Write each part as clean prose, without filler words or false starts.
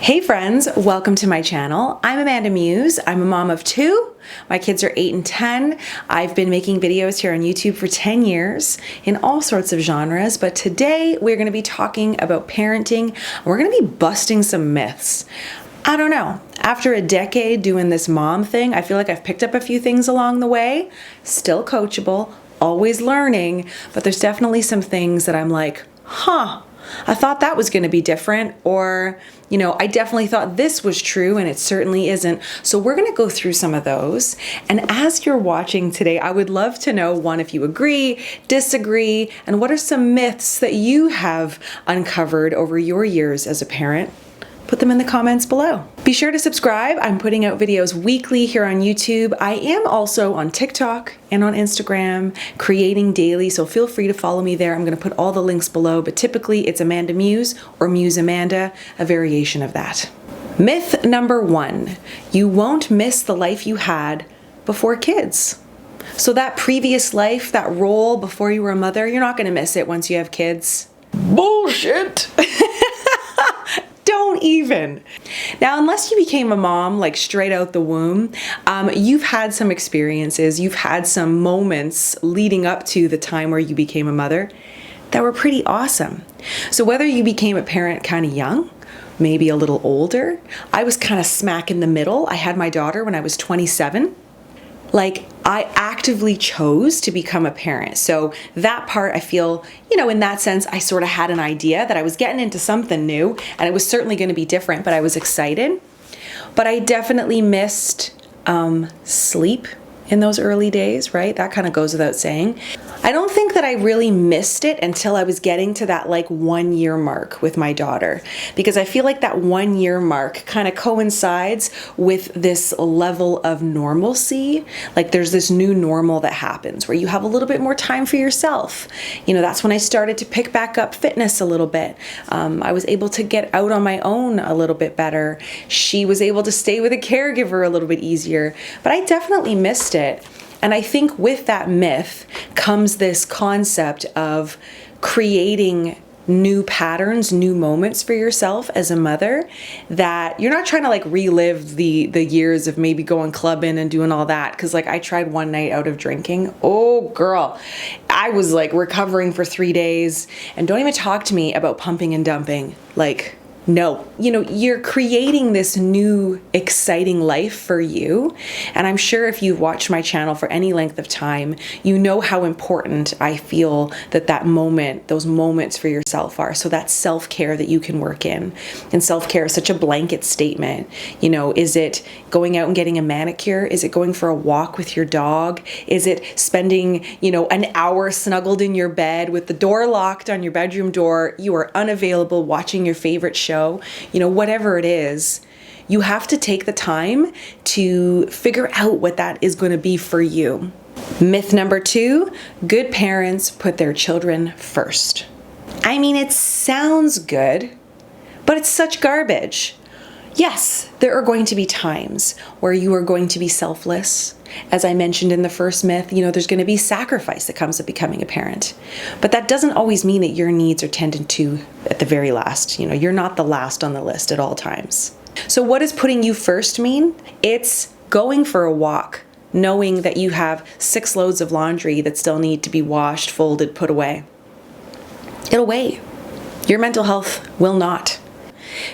Hey friends, welcome to my channel. I'm AmandaMuse. I'm a mom of two. My kids are 8 and 10. I've been making videos here on YouTube for 10 years in all sorts of genres, but today we're going to be talking about parenting. We're going to be busting some myths. I don't know. After a decade doing this mom thing, I feel like I've picked up a few things along the way. Still coachable, always learning, but there's definitely some things that I'm like, I thought that was going to be different, or, I definitely thought this was true and it certainly isn't. So we're going to go through some of those. And as you're watching today, I would love to know, one, if you agree, disagree, and what are some myths that you have uncovered over your years as a parent? Put them in the comments below. Be sure to subscribe. I'm putting out videos weekly here on YouTube. I am also on TikTok and on Instagram, creating daily, so feel free to follow me there. I'm going to put all the links below, but typically it's AmandaMuse or Muse Amanda, a variation of that. Myth number 1, you won't miss the life you had before kids. So that previous life, that role before you were a mother, you're not going to miss it once you have kids. Bullshit! Don't even. Now, unless you became a mom like straight out the womb, you've had some experiences, you've had some moments leading up to the time where you became a mother that were pretty awesome. So whether you became a parent kind of young, maybe a little older, I was kind of smack in the middle. I had my daughter when I was 27. I actively chose to become a parent. So that part, I feel, in that sense, I sort of had an idea that I was getting into something new and it was certainly going to be different, but I was excited. But I definitely missed sleep in those early days, right? That kind of goes without saying. I don't think that I really missed it until I was getting to that 1 year mark with my daughter, because I feel like that 1 year mark kind of coincides with this level of normalcy. There's this new normal that happens where you have a little bit more time for yourself. That's when I started to pick back up fitness a little bit. I was able to get out on my own a little bit better. She was able to stay with a caregiver a little bit easier, but I definitely missed it. And I think with that myth comes this concept of creating new patterns, new moments for yourself as a mother, that you're not trying to relive the years of maybe going clubbing and doing all that. Cause I tried one night out of drinking. Oh girl, I was recovering for 3 days, and don't even talk to me about pumping and dumping. No, you're creating this new exciting life for you. And I'm sure if you've watched my channel for any length of time, you know how important I feel that moment, those moments for yourself are. So that's self-care that you can work in. And self-care is such a blanket statement. Is it going out and getting a manicure? Is it going for a walk with your dog? Is it spending, an hour snuggled in your bed with the door locked on your bedroom door? You are unavailable watching your favorite show. Whatever it is, you have to take the time to figure out what that is going to be for you. Myth number 2, good parents put their children first. It sounds good, but it's such garbage. Yes, there are going to be times where you are going to be selfless. As I mentioned in the first myth, there's going to be sacrifice that comes with becoming a parent. But that doesn't always mean that your needs are tended to at the very last. You're not the last on the list at all times. So what does putting you first mean? It's going for a walk, knowing that you have 6 loads of laundry that still need to be washed, folded, put away. It'll wait. Your mental health will not.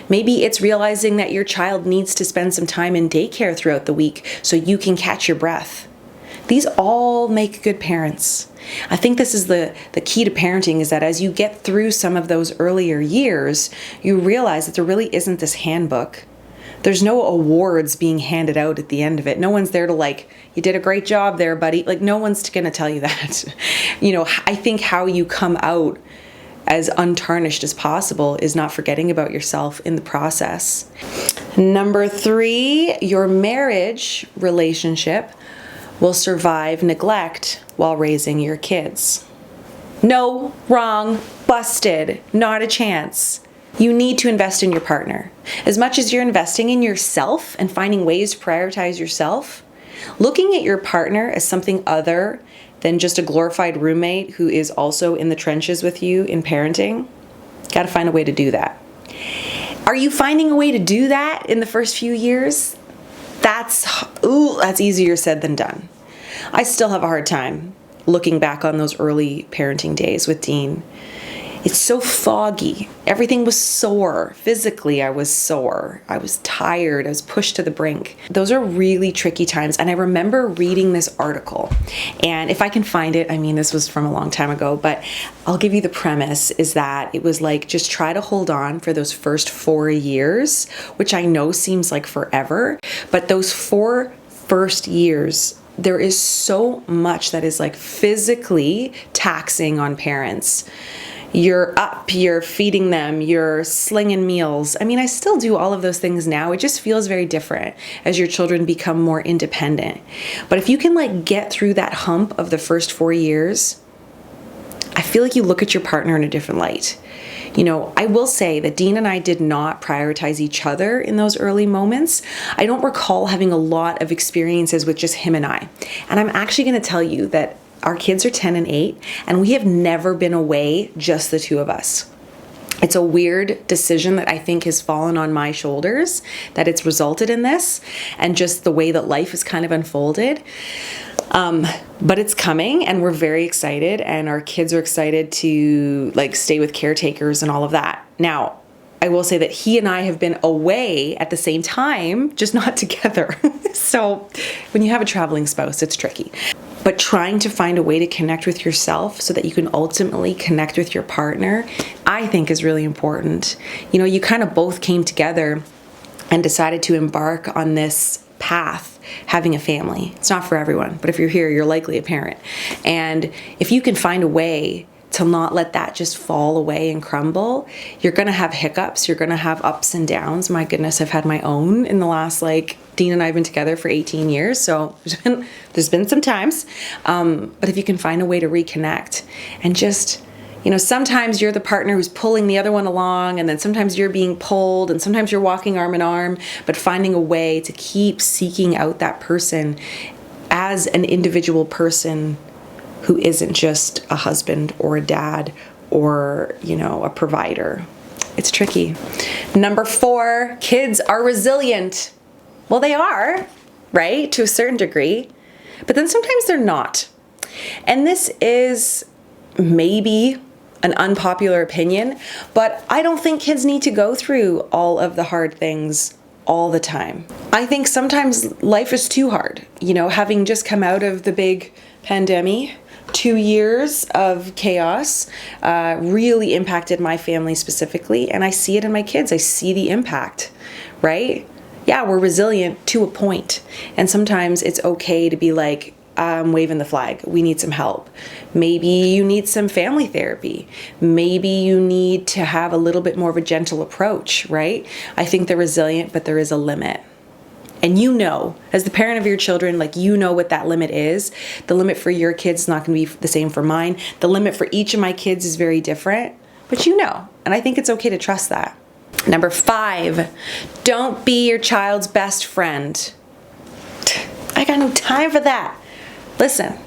Maybe it's realizing that your child needs to spend some time in daycare throughout the week so you can catch your breath. These all make good parents. I think this is the key to parenting, is that as you get through some of those earlier years, you realize that there really isn't this handbook. There's no awards being handed out at the end of it. No one's there to you did a great job there, buddy. No one's going to tell you that. I think how you come out as untarnished as possible is not forgetting about yourself in the process. Number 3, your marriage relationship will survive neglect while raising your kids. No, wrong, busted, not a chance. You need to invest in your partner. As much as you're investing in yourself and finding ways to prioritize yourself, looking at your partner as something other than just a glorified roommate who is also in the trenches with you in parenting, got to find a way to do that. Are you finding a way to do that in the first few years? That's easier said than done. I still have a hard time looking back on those early parenting days with Dean. It's so foggy. Everything was sore. Physically, I was sore. I was tired. I was pushed to the brink. Those are really tricky times. And I remember reading this article. And if I can find it, I mean, this was from a long time ago, but I'll give you the premise is that it was like, just try to hold on for those first 4 years, which I know seems like forever, but those 4 first years, there is so much that is like physically taxing on parents. You're up, you're feeding them, you're slinging meals. I mean, I still do all of those things now. It just feels very different as your children become more independent. But if you can like get through that hump of the first 4 years, I feel like you look at your partner in a different light. You know, I will say that Dean and I did not prioritize each other in those early moments. I don't recall having a lot of experiences with just him and I. And I'm actually going to tell you that our kids are 10 and 8, and we have never been away just the two of us. It's a weird decision that I think has fallen on my shoulders, that it's resulted in this, and just the way that life has kind of unfolded. But it's coming, and we're very excited, and our kids are excited to like stay with caretakers and all of that. Now, I will say that he and I have been away at the same time, just not together. So when you have a traveling spouse, it's tricky. But trying to find a way to connect with yourself so that you can ultimately connect with your partner, I think is really important. You know, you kind of both came together and decided to embark on this path, having a family. It's not for everyone, but if you're here, you're likely a parent. And if you can find a way to not let that just fall away and crumble, you're going to have hiccups. You're going to have ups and downs. My goodness, I've had my own in the last, Dean and I have been together for 18 years. So there's been some times. But if you can find a way to reconnect and just, you know, sometimes you're the partner who's pulling the other one along, and then sometimes you're being pulled, and sometimes you're walking arm in arm, but finding a way to keep seeking out that person as an individual person who isn't just a husband or a dad or, you know, a provider. It's tricky. Number 4, kids are resilient. Well, they are, right? To a certain degree, but then sometimes they're not. And this is maybe an unpopular opinion, but I don't think kids need to go through all of the hard things all the time. I think sometimes life is too hard. You know, having just come out of the big pandemic, 2 years of chaos really impacted my family specifically, and I see it in my kids. I see the impact, right? Yeah, we're resilient to a point, and sometimes it's okay to be like, I'm waving the flag. We need some help. Maybe you need some family therapy. Maybe you need to have a little bit more of a gentle approach, right? I think they're resilient, but there is a limit. And you know, as the parent of your children, like, you know what that limit is. The limit for your kids is not going to be the same for mine. The limit for each of my kids is very different, but you know, and I think it's okay to trust that. Number 5, don't be your child's best friend. I got no time for that. Listen,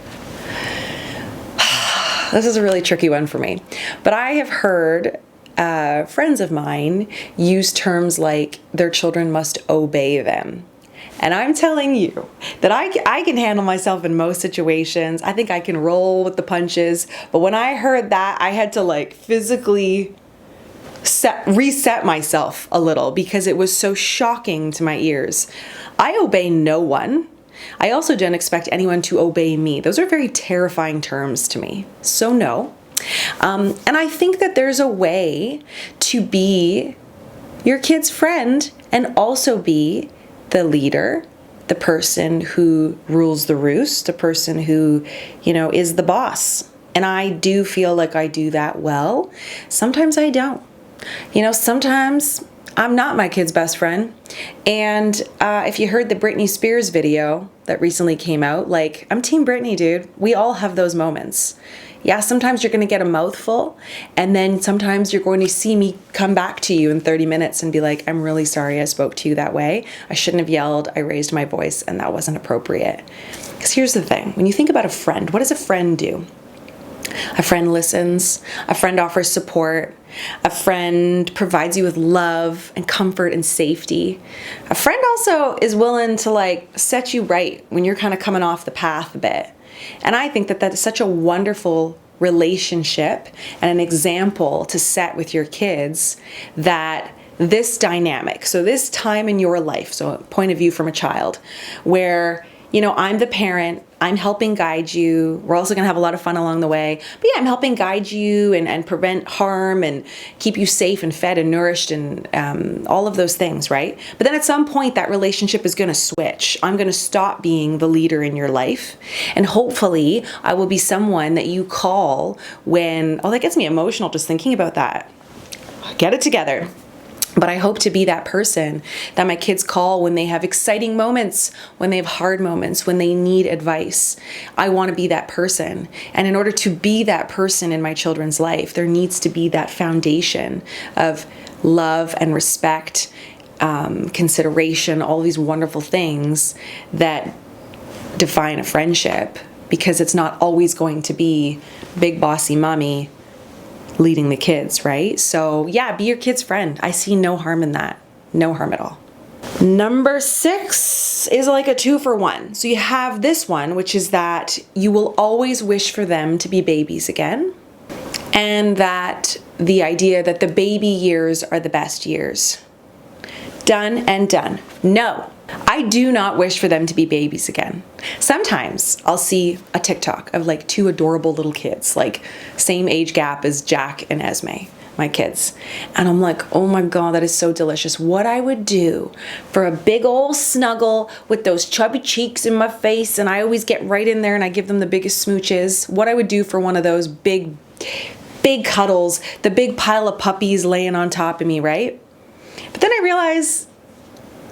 this is a really tricky one for me, but I have heard friends of mine use terms like their children must obey them. And I'm telling you that I can handle myself in most situations. I think I can roll with the punches. But when I heard that, I had to like physically reset myself a little because it was so shocking to my ears. I obey no one. I also don't expect anyone to obey me. Those are very terrifying terms to me. So no. And I think that there's a way to be your kid's friend and also be the leader, the person who rules the roost, the person who, you know, is the boss. And I do feel like I do that well. Sometimes I don't. You know, sometimes I'm not my kid's best friend. And if you heard the Britney Spears video that recently came out, like, I'm Team Britney, dude. We all have those moments. Yeah, sometimes you're going to get a mouthful, and then sometimes you're going to see me come back to you in 30 minutes and be like, I'm really sorry I spoke to you that way. I shouldn't have yelled. I raised my voice, and that wasn't appropriate. Because here's the thing. When you think about a friend, what does a friend do? A friend listens. A friend offers support. A friend provides you with love and comfort and safety. A friend also is willing to like set you right when you're kind of coming off the path a bit. And I think that that is such a wonderful relationship and an example to set with your kids, that this dynamic, so this time in your life, so a point of view from a child, where, you know, I'm the parent, I'm helping guide you. We're also gonna have a lot of fun along the way. But yeah, I'm helping guide you and prevent harm and keep you safe and fed and nourished and all of those things, right? But then at some point that relationship is gonna switch. I'm gonna stop being the leader in your life. And hopefully I will be someone that you call when, oh, that gets me emotional just thinking about that. Get it together. But I hope to be that person that my kids call when they have exciting moments, when they have hard moments, when they need advice. I want to be that person. And in order to be that person in my children's life, there needs to be that foundation of love and respect, consideration, all these wonderful things that define a friendship, because it's not always going to be big bossy mommy leading the kids, right? So yeah, be your kid's friend. I see no harm in that. No harm at all. Number 6 is like a 2-for-1. So you have this one, which is that you will always wish for them to be babies again. And that the idea that the baby years are the best years. Done and done. No, I do not wish for them to be babies again. Sometimes I'll see a TikTok of like 2 adorable little kids, like same age gap as Jack and Esme, my kids. And I'm like, oh my God, that is so delicious. What I would do for a big old snuggle with those chubby cheeks in my face, and I always get right in there and I give them the biggest smooches. What I would do for one of those big cuddles, the big pile of puppies laying on top of me, right? But then I realize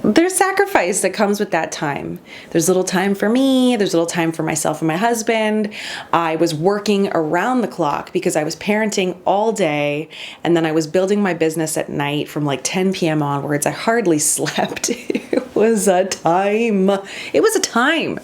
there's sacrifice that comes with that time. There's little time for me. There's little time for myself and my husband. I was working around the clock because I was parenting all day. And then I was building my business at night from like 10 p.m. onwards. I hardly slept. It was a time. It was a time.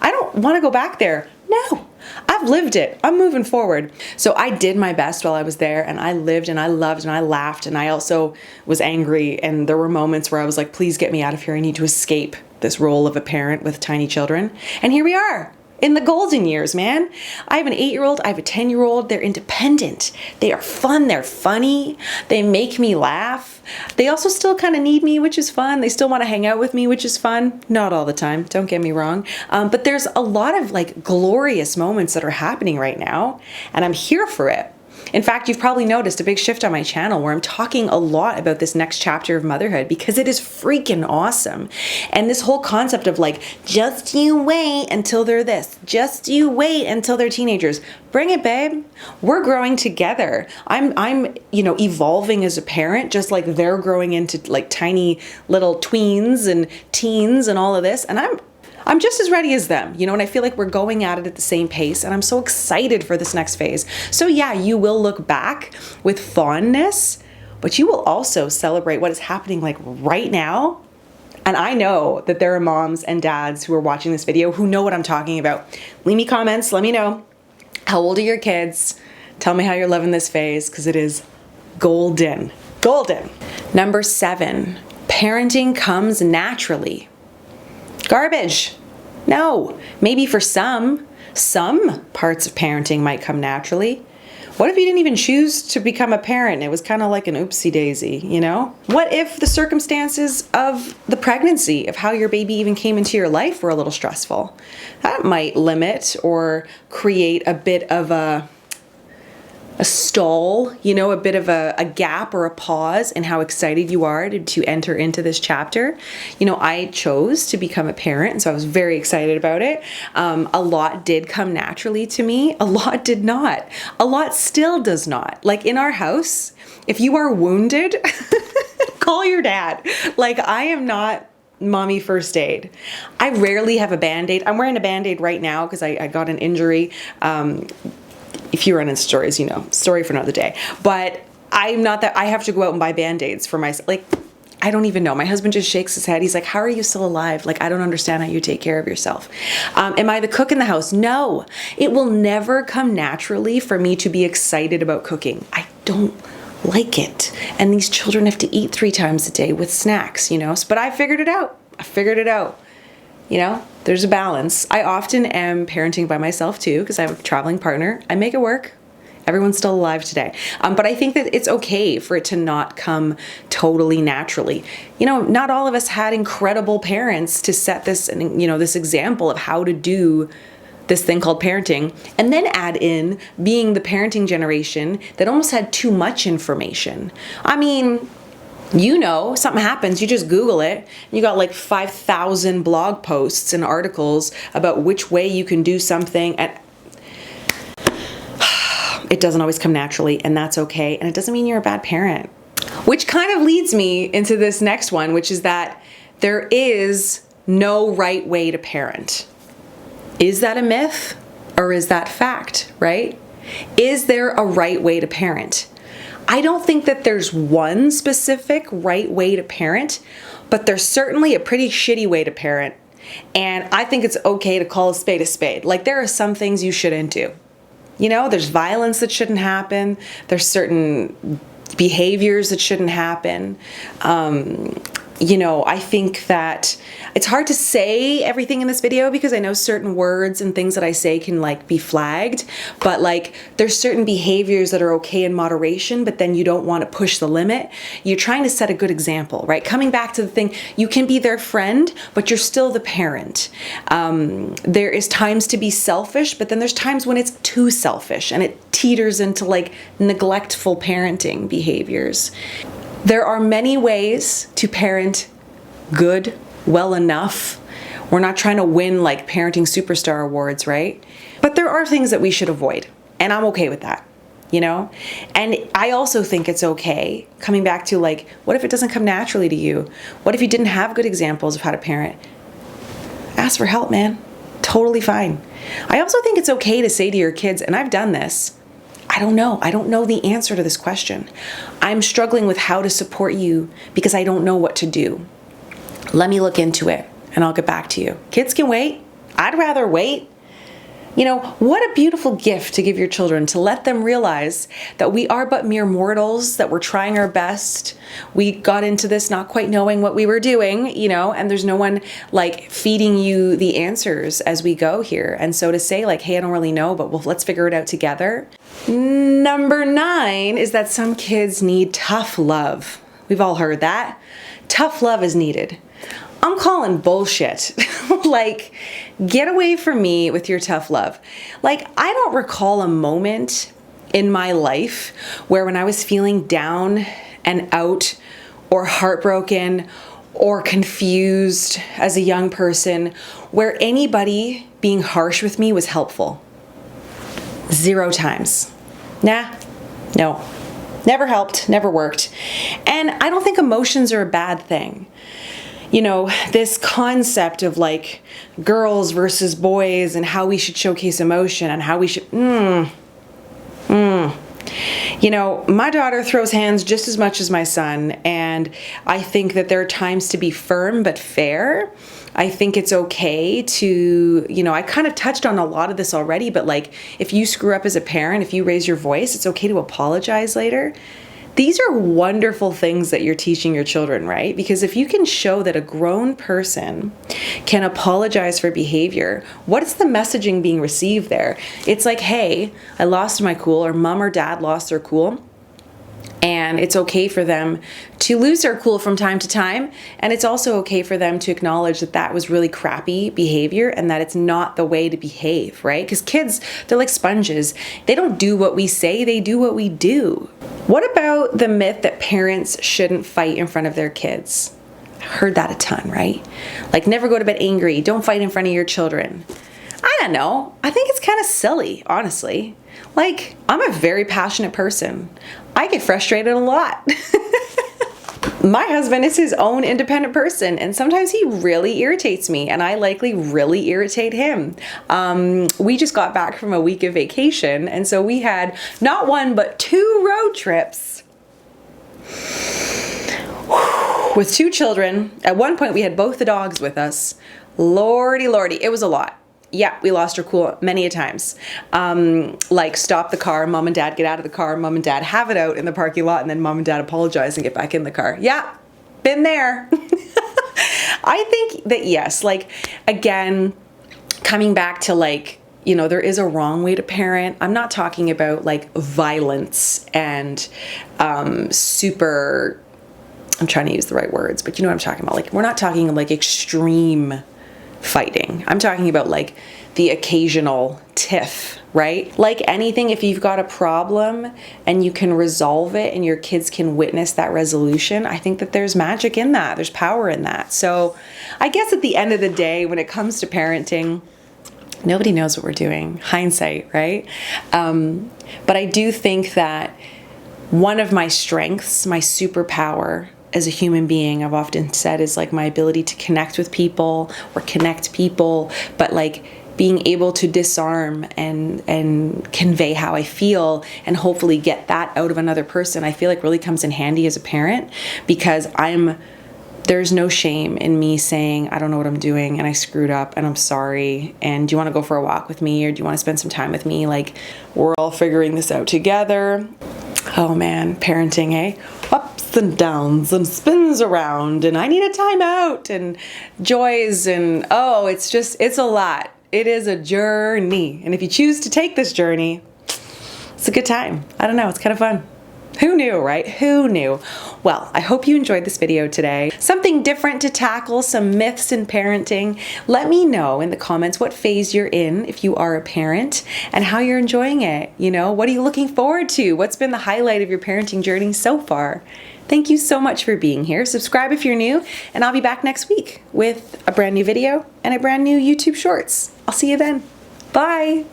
I don't want to go back there. No, I've lived it. I'm moving forward. So I did my best while I was there, and I lived and I loved and I laughed, and I also was angry, and there were moments where I was like, please get me out of here. I need to escape this role of a parent with tiny children. And here we are. In the golden years, man. I have an 8-year-old, I have a 10-year-old. They're independent. They are fun. They're funny. They make me laugh. They also still kind of need me, which is fun. They still want to hang out with me, which is fun. Not all the time, don't get me wrong. But there's a lot of like glorious moments that are happening right now, and I'm here for it. In fact, you've probably noticed a big shift on my channel where I'm talking a lot about this next chapter of motherhood because it is freaking awesome. And this whole concept of like, just you wait until they're this, just you wait until they're teenagers. Bring it, babe. We're growing together. I'm evolving as a parent, just like they're growing into like tiny little tweens and teens and all of this. And I'm just as ready as them, and I feel like we're going at it at the same pace, and I'm so excited for this next phase. So yeah, you will look back with fondness, but you will also celebrate what is happening like right now. And I know that there are moms and dads who are watching this video who know what I'm talking about. Leave me comments, let me know. How old are your kids? Tell me how you're loving this phase, because it is golden. Golden. Number 7, parenting comes naturally. Garbage. No, maybe for some parts of parenting might come naturally. What if you didn't even choose to become a parent and it was kind of like an oopsie daisy, What if the circumstances of the pregnancy, of how your baby even came into your life, were a little stressful? That might limit or create a bit of a stall, a bit of a gap or a pause in how excited you are to enter into this chapter. I chose to become a parent, and so I was very excited about it. A lot did come naturally to me. A lot did not. A lot still does not. Like in our house, if you are wounded, call your dad. Like I am not mommy first aid. I rarely have a Band-Aid. I'm wearing a Band-Aid right now because I got an injury. If you run into stories, story for another day. But I'm not that I have to go out and buy Band-Aids for myself. Like, I don't even know. My husband just shakes his head. He's like, how are you still alive? Like, I don't understand how you take care of yourself. Am I the cook in the house? No. It will never come naturally for me to be excited about cooking. I don't like it. And these children have to eat 3 times a day with snacks, But I figured it out. There's a balance. I often am parenting by myself too, because I have a traveling partner. I make it work. Everyone's still alive today. But I think that it's okay for it to not come totally naturally. Not all of us had incredible parents to set this, this example of how to do this thing called parenting, and then add in being the parenting generation that almost had too much information. I mean, something happens, you just Google it, and you got like 5,000 blog posts and articles about which way you can do something, and it doesn't always come naturally, and that's okay, and it doesn't mean you're a bad parent. Which kind of leads me into this next one, which is that there is no right way to parent. Is that a myth or is that fact, right? Is there a right way to parent? I don't think that there's one specific right way to parent, but there's certainly a pretty shitty way to parent. And I think it's okay to call a spade a spade. Like, there are some things you shouldn't do. There's violence that shouldn't happen. There's certain behaviors that shouldn't happen. I think that it's hard to say everything in this video because I know certain words and things that I say can be flagged, but there's certain behaviors that are okay in moderation, but then you don't want to push the limit. You're trying to set a good example, right? Coming back to the thing, you can be their friend, but you're still the parent. There is times to be selfish, but then there's times when it's too selfish and it teeters into neglectful parenting behaviors. There are many ways to parent good, well enough. We're not trying to win parenting superstar awards, right? But there are things that we should avoid, and I'm okay with that, And I also think it's okay, coming back to what if it doesn't come naturally to you? What if you didn't have good examples of how to parent? Ask for help, man. Totally fine. I also think it's okay to say to your kids, and I've done this, I don't know the answer to this question. I'm struggling with how to support you because I don't know what to do. Let me look into it and I'll get back to you. Kids can wait. I'd rather wait. What a beautiful gift to give your children, to let them realize that we are but mere mortals, that we're trying our best. We got into this not quite knowing what we were doing, and there's no one feeding you the answers as we go here. And so to say hey, I don't really know, but let's figure it out together. Number 9 is that some kids need tough love. We've all heard that. Tough love is needed. I'm calling bullshit. Get away from me with your tough love. I don't recall a moment in my life where when I was feeling down and out or heartbroken or confused as a young person where anybody being harsh with me was helpful. 0 times. Nah, no. Never helped, never worked. And I don't think emotions are a bad thing. This concept of girls versus boys and how we should showcase emotion and how we should, my daughter throws hands just as much as my son, and I think that there are times to be firm but fair. I think it's okay to, I kind of touched on a lot of this already, but if you screw up as a parent, if you raise your voice, it's okay to apologize later. These are wonderful things that you're teaching your children, right? Because if you can show that a grown person can apologize for behavior, what's the messaging being received there? It's hey, I lost my cool, or mom or dad lost their cool. And it's okay for them to lose their cool from time to time. And it's also okay for them to acknowledge that that was really crappy behavior and that it's not the way to behave, right? Because kids, they're like sponges. They don't do what we say, they do what we do. What about the myth that parents shouldn't fight in front of their kids? I heard that a ton, right? Never go to bed angry, don't fight in front of your children. I don't know. I think it's kind of silly, honestly. I'm a very passionate person. I get frustrated a lot. My husband is his own independent person, and sometimes he really irritates me, and I likely really irritate him. We just got back from a week of vacation, and so we had not 1, but 2 road trips with 2 children. At one point, we had both the dogs with us. Lordy, it was a lot. Yeah, we lost our cool many a times. Like stop the car, mom and dad get out of the car, mom and dad have it out in the parking lot, and then mom and dad apologize and get back in the car. Yeah, been there. I think that yes, like again, coming back to like, you know, there is a wrong way to parent. I'm not talking about like violence and super, I'm trying to use the right words, but you know what I'm talking about. Like, we're not talking like extreme fighting. I'm talking about like the occasional tiff, right? Like anything, if you've got a problem and you can resolve it and your kids can witness that resolution, I think that there's magic in that. There's power in that. So I guess at the end of the day, when it comes to parenting, nobody knows what we're doing. Hindsight, right? But I do think that one of my strengths, my superpower as a human being, I've often said, is like my ability to connect with people or connect people, but like being able to disarm and convey how I feel and hopefully get that out of another person, I feel like really comes in handy as a parent, because there's no shame in me saying, I don't know what I'm doing and I screwed up and I'm sorry, and do you want to go for a walk with me, or do you want to spend some time with me? Like, we're all figuring this out together. Oh man, parenting, eh? Ups and downs and spins around, and I need a timeout, and joys, and oh, it's a lot. It is a journey. And if you choose to take this journey, it's a good time. I don't know, it's kind of fun. Who knew, right? Who knew? Well, I hope you enjoyed this video today. Something different to tackle, some myths in parenting. Let me know in the comments what phase you're in if you are a parent and how you're enjoying it. You know, what are you looking forward to? What's been the highlight of your parenting journey so far? Thank you so much for being here. Subscribe if you're new, and I'll be back next week with a brand new video and a brand new YouTube Shorts. I'll see you then. Bye.